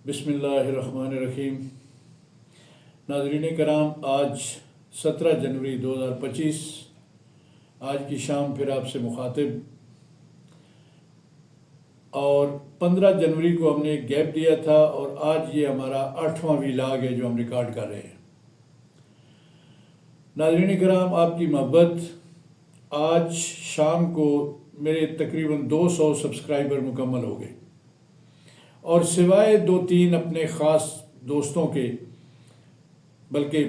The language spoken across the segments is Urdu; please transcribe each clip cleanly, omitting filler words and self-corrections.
بسم اللہ الرحمن الرحیم۔ ناظرین کرام، آج 17 جنوری 2025، آج کی شام پھر آپ سے مخاطب، اور 15 جنوری کو ہم نے ایک گیپ دیا تھا اور آج یہ ہمارا 8واں ویلاگ ہے جو ہم ریکارڈ کر رہے ہیں۔ ناظرین کرام، آپ کی محبت، آج شام کو میرے تقریباً 200 سبسکرائبر مکمل ہو گئے، اور سوائے 2-3 اپنے خاص دوستوں کے، بلکہ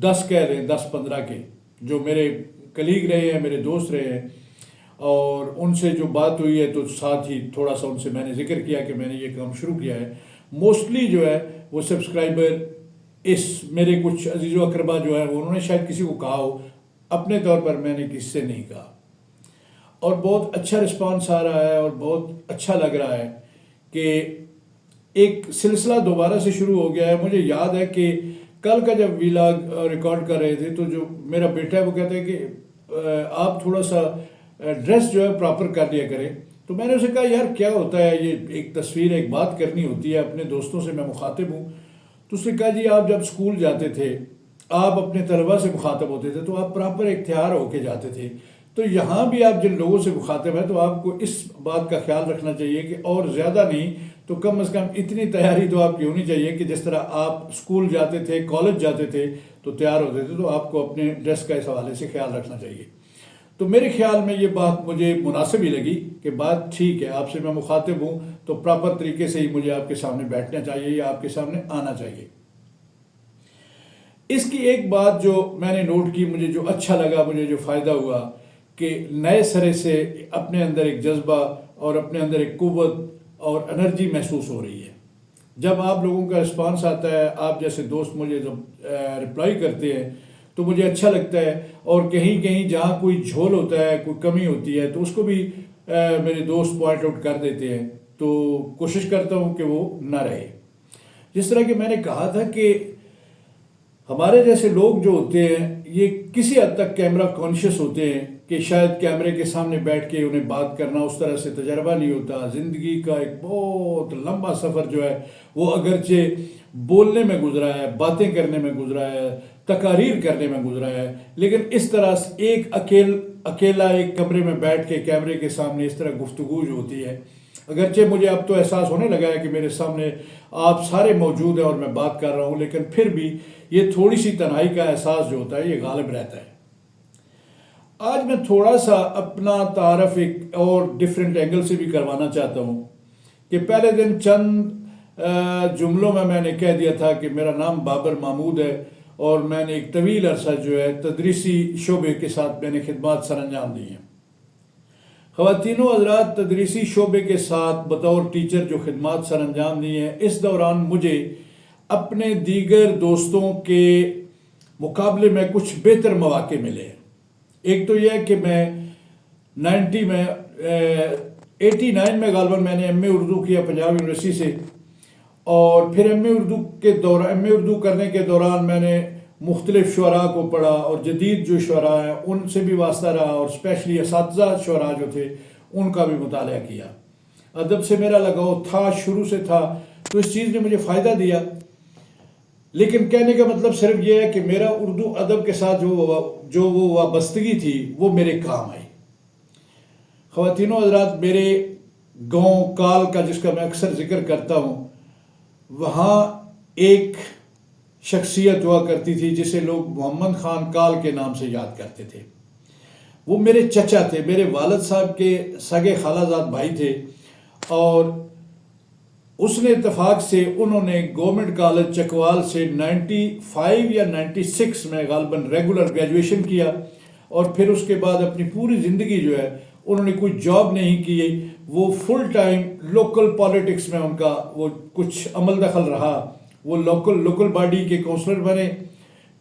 10 کہہ رہے ہیں، 10-15 کے جو میرے کلیگ رہے ہیں، میرے دوست رہے ہیں، اور ان سے جو بات ہوئی ہے تو ساتھ ہی تھوڑا سا ان سے میں نے ذکر کیا کہ میں نے یہ کام شروع کیا ہے۔ موسٹلی جو ہے وہ سبسکرائبر اس میرے کچھ عزیز و اقربا جو ہے انہوں نے شاید کسی کو کہا ہو، اپنے طور پر میں نے کسی سے نہیں کہا، اور بہت اچھا رسپانس آ رہا ہے اور بہت اچھا لگ رہا ہے کہ ایک سلسلہ دوبارہ سے شروع ہو گیا ہے۔ مجھے یاد ہے کہ کل کا جب ویلاگ ریکارڈ کر رہے تھے تو جو میرا بیٹا ہے وہ کہتا ہے کہ آپ تھوڑا سا ڈریس جو ہے پراپر کر لیا کریں، تو میں نے اسے کہا یار کیا ہوتا ہے، یہ ایک تصویر ایک بات کرنی ہوتی ہے، اپنے دوستوں سے میں مخاطب ہوں۔ تو اس نے کہا جی آپ جب اسکول جاتے تھے، آپ اپنے طلباء سے مخاطب ہوتے تھے تو آپ پراپر اختیار ہو کے جاتے تھے، تو یہاں بھی آپ جن لوگوں سے مخاطب ہیں تو آپ کو اس بات کا خیال رکھنا چاہیے کہ اور زیادہ نہیں تو کم از کم اتنی تیاری تو آپ کی ہونی چاہیے کہ جس طرح آپ اسکول جاتے تھے، کالج جاتے تھے تو تیار ہوتے تھے، تو آپ کو اپنے ڈریس کا اس حوالے سے خیال رکھنا چاہیے۔ تو میرے خیال میں یہ بات مجھے مناسب ہی لگی کہ بات ٹھیک ہے، آپ سے میں مخاطب ہوں تو پراپر طریقے سے ہی مجھے آپ کے سامنے بیٹھنا چاہیے یا آپ کے سامنے آنا چاہیے۔ اس کی ایک بات جو میں نے نوٹ کی، مجھے جو اچھا لگا، مجھے جو فائدہ ہوا کہ نئے سرے سے اپنے اندر ایک جذبہ اور اپنے اندر ایک قوت اور انرجی محسوس ہو رہی ہے۔ جب آپ لوگوں کا رسپانس آتا ہے، آپ جیسے دوست مجھے جب رپلائی کرتے ہیں تو مجھے اچھا لگتا ہے، اور کہیں کہیں جہاں کوئی جھول ہوتا ہے، کوئی کمی ہوتی ہے تو اس کو بھی میرے دوست پوائنٹ آؤٹ کر دیتے ہیں، تو کوشش کرتا ہوں کہ وہ نہ رہے۔ جس طرح کہ میں نے کہا تھا کہ ہمارے جیسے لوگ جو ہوتے ہیں یہ کسی حد تک کیمرہ کانشیس ہوتے ہیں کہ شاید کیمرے کے سامنے بیٹھ کے انہیں بات کرنا اس طرح سے تجربہ نہیں ہوتا۔ زندگی کا ایک بہت لمبا سفر جو ہے وہ اگرچہ بولنے میں گزرا ہے، باتیں کرنے میں گزرا ہے، تقاریر کرنے میں گزرا ہے، لیکن اس طرح ایک اکیلا ایک کمرے میں بیٹھ کے کیمرے کے سامنے اس طرح گفتگو جو ہوتی ہے، اگرچہ مجھے اب تو احساس ہونے لگا ہے کہ میرے سامنے آپ سارے موجود ہیں اور میں بات کر رہا ہوں، لیکن پھر بھی یہ تھوڑی سی تنہائی کا احساس جو ہوتا ہے یہ غالب رہتا ہے۔ آج میں تھوڑا سا اپنا تعارف ایک اور ڈیفرنٹ اینگل سے بھی کروانا چاہتا ہوں کہ پہلے دن چند جملوں میں نے کہہ دیا تھا کہ میرا نام بابر محمود ہے اور میں نے ایک طویل عرصہ جو ہے تدریسی شعبے کے ساتھ میں نے خدمات سر انجام دی ہیں۔ خواتین و حضرات، تدریسی شعبے کے ساتھ بطور ٹیچر جو خدمات سر انجام دی ہیں، اس دوران مجھے اپنے دیگر دوستوں کے مقابلے میں کچھ بہتر مواقع ملے ہیں۔ ایک تو یہ ہے کہ میں 89 میں غالباً میں نے ایم اے اردو کیا پنجاب یونیورسٹی سے، اور پھر ایم اے اردو کرنے کے دوران میں نے مختلف شعراء کو پڑھا اور جدید جو شعراء ہیں ان سے بھی واسطہ رہا، اور اسپیشلی اساتذہ شعراء جو تھے ان کا بھی مطالعہ کیا۔ ادب سے میرا لگاؤ تھا، شروع سے تھا، تو اس چیز نے مجھے فائدہ دیا، لیکن کہنے کا مطلب صرف یہ ہے کہ میرا اردو ادب کے ساتھ جو وہ وابستگی تھی وہ میرے کام آئی۔ خواتین و حضرات، میرے گاؤں کال کا جس کا میں اکثر ذکر کرتا ہوں، وہاں ایک شخصیت ہوا کرتی تھی جسے لوگ محمد خان کال کے نام سے یاد کرتے تھے۔ وہ میرے چچا تھے، میرے والد صاحب کے سگے خالہ زاد بھائی تھے، اور اس نے اتفاق سے انہوں نے گورنمنٹ کالج چکوال سے 95 یا 96 میں غالباً ریگولر گریجویشن کیا، اور پھر اس کے بعد اپنی پوری زندگی جو ہے انہوں نے کوئی جاب نہیں کی، وہ فل ٹائم لوکل پالیٹکس میں ان کا وہ کچھ عمل دخل رہا۔ وہ لوکل باڈی کے کونسلر بنے،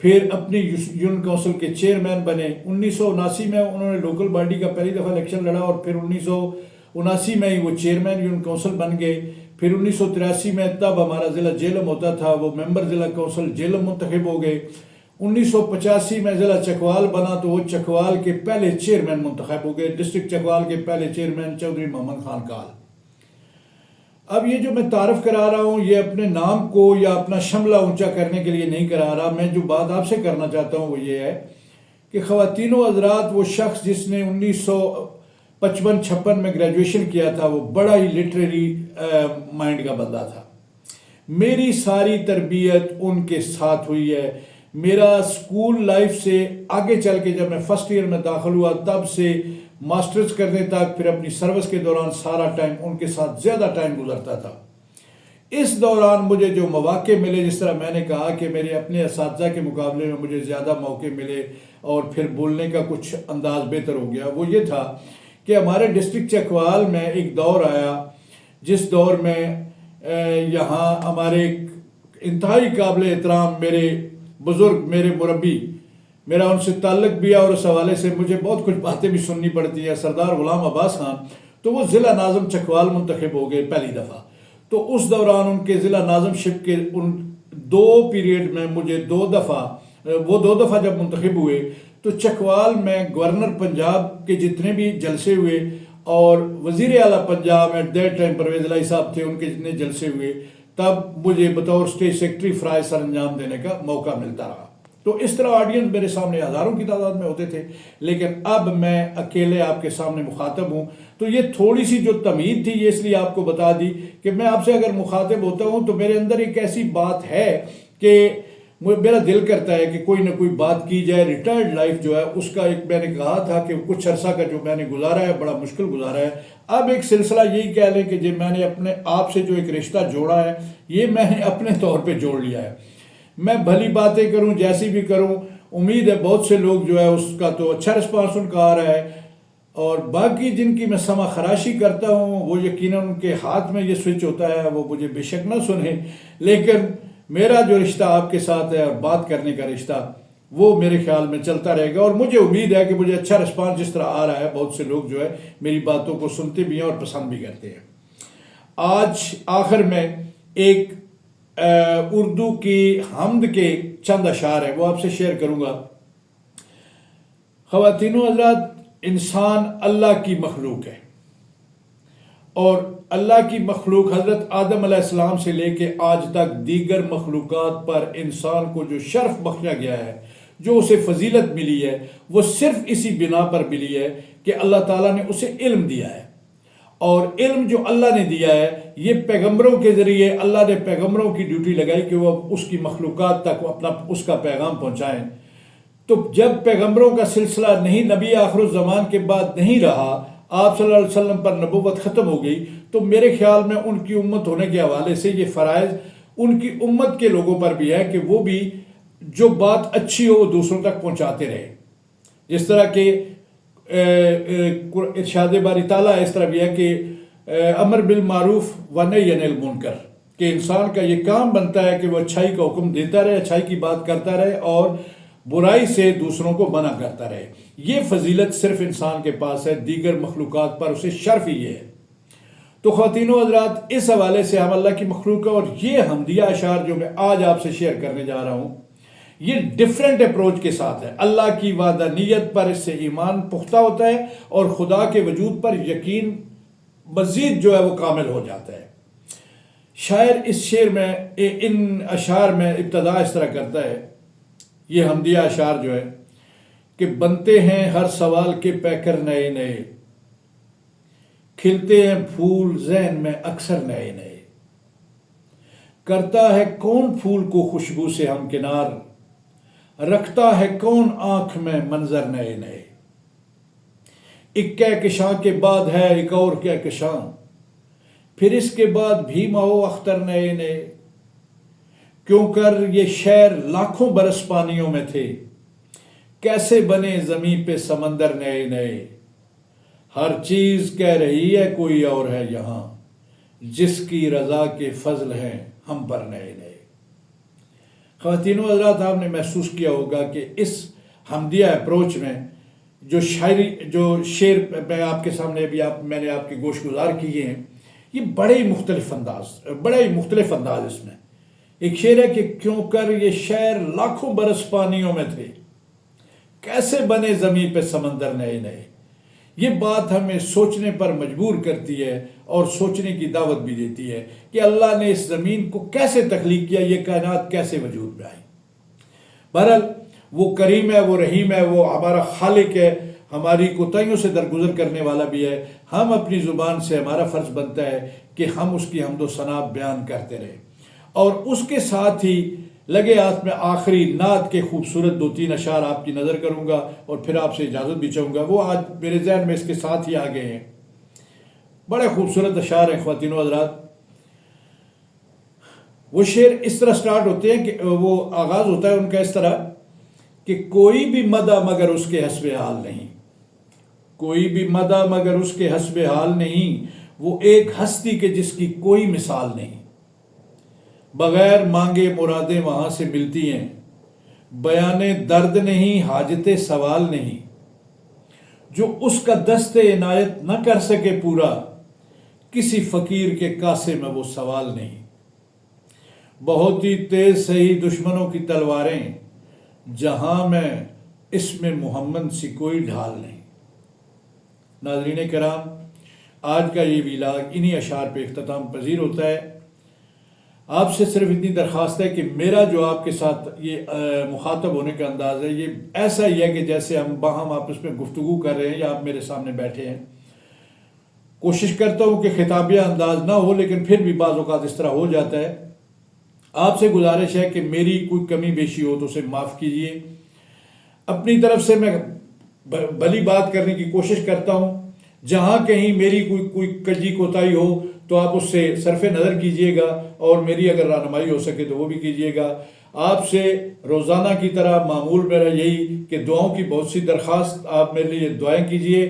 پھر اپنی یونین کونسل کے چیئرمین بنے۔ 1979 میں انہوں نے لوکل باڈی کا پہلی دفعہ الیکشن لڑا، اور پھر 1979 میں ہی وہ چیئرمین یونین کونسل بن گئے۔ پھر 1983 میں تب ہمارا ضلع جہلم ہوتا تھا، وہ ممبر ضلع کونسل جہلم منتخب ہو گئے۔ 1985 میں ضلع چکوال بنا تو وہ چکوال کے پہلے چیئرمین منتخب ہو گئے، ڈسٹرکٹ چکوال کے پہلے چیئرمین چودھری محمد خان کال۔ اب یہ جو میں تعارف کرا رہا ہوں یہ اپنے نام کو یا اپنا شملہ اونچا کرنے کے لیے نہیں کرا رہا. میں جو بات آپ سے کرنا چاہتا ہوں وہ یہ ہے کہ خواتین و حضرات، وہ شخص جس نے 1955-56 میں گریجویشن کیا تھا وہ بڑا ہی لٹریری مائنڈ کا بندہ تھا. میری ساری تربیت ان کے ساتھ ہوئی ہے. میرا اسکول لائف سے آگے چل کے جب میں فرسٹ ایئر میں داخل ہوا تب سے ماسٹرز کرنے تک، پھر اپنی سروس کے دوران سارا ٹائم ان کے ساتھ زیادہ ٹائم گزرتا تھا. اس دوران مجھے جو مواقع ملے، جس طرح میں نے کہا کہ میرے اپنے اساتذہ کے مقابلے میں مجھے زیادہ موقع ملے اور پھر بولنے کا کچھ انداز بہتر ہو گیا، وہ یہ تھا کہ ہمارے ڈسٹرکٹ چکوال میں ایک دور آیا جس دور میں یہاں ہمارے انتہائی قابل احترام میرے بزرگ، میرے مربی، میرا ان سے تعلق بھی ہے اور اس حوالے سے مجھے بہت کچھ باتیں بھی سننی پڑتی ہیں، سردار غلام عباس خان. تو وہ ضلع ناظم چکوال منتخب ہو گئے پہلی دفعہ. تو اس دوران ان کے ضلع ناظم شپ کے ان 2 پیریڈ میں مجھے 2 دفعہ جب منتخب ہوئے تو چکوال میں گورنر پنجاب کے جتنے بھی جلسے ہوئے اور وزیر اعلیٰ Punjab at that time Pervaiz Elahi صاحب تھے، ان کے جتنے جلسے ہوئے تب مجھے بطور اسٹیٹ سیکرٹری فرائض سر انجام دینے کا موقع ملتا رہا. تو اس طرح آڈینس میرے سامنے ہزاروں کی تعداد میں ہوتے تھے، لیکن اب میں اکیلے آپ کے سامنے مخاطب ہوں. تو یہ تھوڑی سی جو تمہید تھی یہ اس لیے آپ کو بتا دی کہ میں آپ سے اگر مخاطب ہوتا ہوں تو میرے اندر ایک ایسی بات ہے کہ میرا دل کرتا ہے کہ کوئی نہ کوئی بات کی جائے. ریٹائرڈ لائف جو ہے اس کا ایک میں نے کہا تھا کہ کچھ عرصہ کا جو میں نے گزارا ہے بڑا مشکل گزارا ہے. اب ایک سلسلہ یہی کہہ لیں کہ جو میں نے اپنے آپ سے جو ایک رشتہ جوڑا ہے یہ میں نے اپنے طور پہ جوڑ لیا ہے. میں بھلی باتیں کروں، جیسی بھی کروں، امید ہے بہت سے لوگ جو ہے اس کا تو اچھا رسپانس ان کا آ رہا ہے، اور باقی جن کی میں سما خراشی کرتا ہوں وہ یقیناً ان کے ہاتھ میں یہ سوئچ ہوتا ہے، وہ مجھے بے شک نہ سنیں، لیکن میرا جو رشتہ آپ کے ساتھ ہے اور بات کرنے کا رشتہ وہ میرے خیال میں چلتا رہے گا. اور مجھے امید ہے کہ مجھے اچھا رسپانس جس طرح آ رہا ہے بہت سے لوگ جو ہے میری باتوں کو سنتے بھی ہیں اور پسند بھی کرتے ہیں. آج آخر میں ایک اردو کی حمد کے چند اشعار ہیں وہ آپ سے شیئر کروں گا. خواتین و حضرات، انسان اللہ کی مخلوق ہے، اور اللہ کی مخلوق حضرت آدم علیہ السلام سے لے کے آج تک دیگر مخلوقات پر انسان کو جو شرف بخشا گیا ہے، جو اسے فضیلت ملی ہے، وہ صرف اسی بنا پر ملی ہے کہ اللہ تعالیٰ نے اسے علم دیا ہے. اور علم جو اللہ نے دیا ہے یہ پیغمبروں کے ذریعے اللہ نے پیغمبروں کی ڈیوٹی لگائی کہ وہ اس کی مخلوقات تک اس کا پیغام پہنچائیں. تو جب پیغمبروں کا سلسلہ نہیں، نبی آخر الزمان کے بعد نہیں رہا، آپ صلی اللہ علیہ وسلم پر نبوت ختم ہو گئی، تو میرے خیال میں ان کی امت ہونے کے حوالے سے یہ فرائض ان کی امت کے لوگوں پر بھی ہے کہ وہ بھی جو بات اچھی ہو وہ دوسروں تک پہنچاتے رہے. جس طرح کہ ارشاد باری تعالیٰ اس طرح بھی ہے کہ امر بالمعروف و نہی عن المنکر، کہ انسان کا یہ کام بنتا ہے کہ وہ اچھائی کا حکم دیتا رہے، اچھائی کی بات کرتا رہے اور برائی سے دوسروں کو منع کرتا رہے. یہ فضیلت صرف انسان کے پاس ہے، دیگر مخلوقات پر اسے شرف ہی ہے. تو خواتین و حضرات، اس حوالے سے ہم اللہ کی مخلوق ہے، اور یہ حمدیہ اشعار جو میں آج آپ سے شیئر کرنے جا رہا ہوں یہ ڈیفرنٹ اپروچ کے ساتھ ہے. اللہ کی وحدانیت پر اس سے ایمان پختہ ہوتا ہے اور خدا کے وجود پر یقین مزید جو ہے وہ کامل ہو جاتا ہے. شاعر اس شعر میں، ان اشعار میں ابتدا اس طرح کرتا ہے، یہ حمدیہ اشعار جو ہے کہ بنتے ہیں ہر سوال کے پیکر نئے نئے، کھلتے ہیں پھول ذہن میں اکثر نئے نئے، کرتا ہے کون پھول کو خوشبو سے ہمکنار، رکھتا ہے کون آنکھ میں منظر نئے نئے، ایک کہکشاں کے بعد ہے ایک اور کہکشاں، پھر اس کے بعد بھی ماہو اختر نئے نئے، کیوں کر یہ شہر لاکھوں برس پانیوں میں تھے، کیسے بنے زمین پہ سمندر نئے نئے، ہر چیز کہہ رہی ہے کوئی اور ہے یہاں، جس کی رضا کے فضل ہیں ہم پر نئے نئے. خواتین و حضرات، آپ نے محسوس کیا ہوگا کہ اس حمدیہ اپروچ میں جو شعر میں آپ کے سامنے ابھی میں نے آپ کے گوش گزار کیے ہیں، یہ بڑے ہی مختلف انداز اس میں. ایک شعر ہے کہ کیوں کر یہ شہر لاکھوں برس پانیوں میں تھے، کیسے بنے زمین پہ سمندر نئے نئے. یہ بات ہمیں سوچنے پر مجبور کرتی ہے اور سوچنے کی دعوت بھی دیتی ہے کہ اللہ نے اس زمین کو کیسے تخلیق کیا، یہ کائنات کیسے وجود میں آئی۔ بہرحال وہ کریم ہے، وہ رحیم ہے، وہ ہمارا خالق ہے، ہماری کوتاہیوں سے درگزر کرنے والا بھی ہے۔ ہم اپنی زبان سے، ہمارا فرض بنتا ہے کہ ہم اس کی حمد و ثنا بیان کرتے رہیں، اور اس کے ساتھ ہی لگے ہاتھ میں آخری نعت کے خوبصورت 2-3 اشعار آپ کی نظر کروں گا اور پھر آپ سے اجازت بھی چاہوں گا۔ وہ آج میرے ذہن میں اس کے ساتھ ہی آ گئے ہیں، بڑے خوبصورت اشعار ہیں خواتین و حضرات۔ وہ شعر اس طرح سٹارٹ ہوتے ہیں کہ وہ آغاز ہوتا ہے ان کا اس طرح کہ کوئی بھی مدح مگر اس کے حسب حال نہیں، کوئی بھی مدح مگر اس کے حسب حال نہیں، وہ ایک ہستی کے جس کی کوئی مثال نہیں، بغیر مانگے مرادیں وہاں سے ملتی ہیں، بیان درد نہیں حاجت سوال نہیں، جو اس کا دست عنایت نہ کر سکے پورا، کسی فقیر کے کاسے میں وہ سوال نہیں، بہت ہی تیز سہی دشمنوں کی تلواریں، جہاں میں اس میں محمد سی کوئی ڈھال نہیں۔ ناظرین کرام، آج کا یہ ویلاگ انہی اشعار پہ اختتام پذیر ہوتا ہے۔ آپ سے صرف اتنی درخواست ہے کہ میرا جو آپ کے ساتھ یہ مخاطب ہونے کا انداز ہے، یہ ایسا ہی ہے کہ جیسے ہم باہم آپس میں گفتگو کر رہے ہیں یا آپ میرے سامنے بیٹھے ہیں۔ کوشش کرتا ہوں کہ خطابیہ انداز نہ ہو، لیکن پھر بھی بعض اوقات اس طرح ہو جاتا ہے۔ آپ سے گزارش ہے کہ میری کوئی کمی بیشی ہو تو اسے معاف کیجیے۔ اپنی طرف سے میں بھلی بات کرنے کی کوشش کرتا ہوں، جہاں کہیں میری کوئی کجی کوتاہی ہو تو آپ اس سے صرف نظر کیجیے گا، اور میری اگر رہنمائی ہو سکے تو وہ بھی کیجیے گا۔ آپ سے روزانہ کی طرح معمول میرا یہی کہ دعاؤں کی بہت سی درخواست، آپ میرے لیے دعائیں کیجیے۔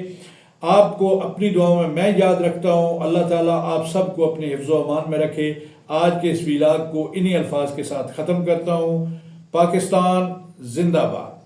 آپ کو اپنی دعاؤں میں یاد رکھتا ہوں۔ اللہ تعالیٰ آپ سب کو اپنے حفظ و امان میں رکھے۔ آج کے اس ویلاگ کو انہی الفاظ کے ساتھ ختم کرتا ہوں۔ پاکستان زندہ باد۔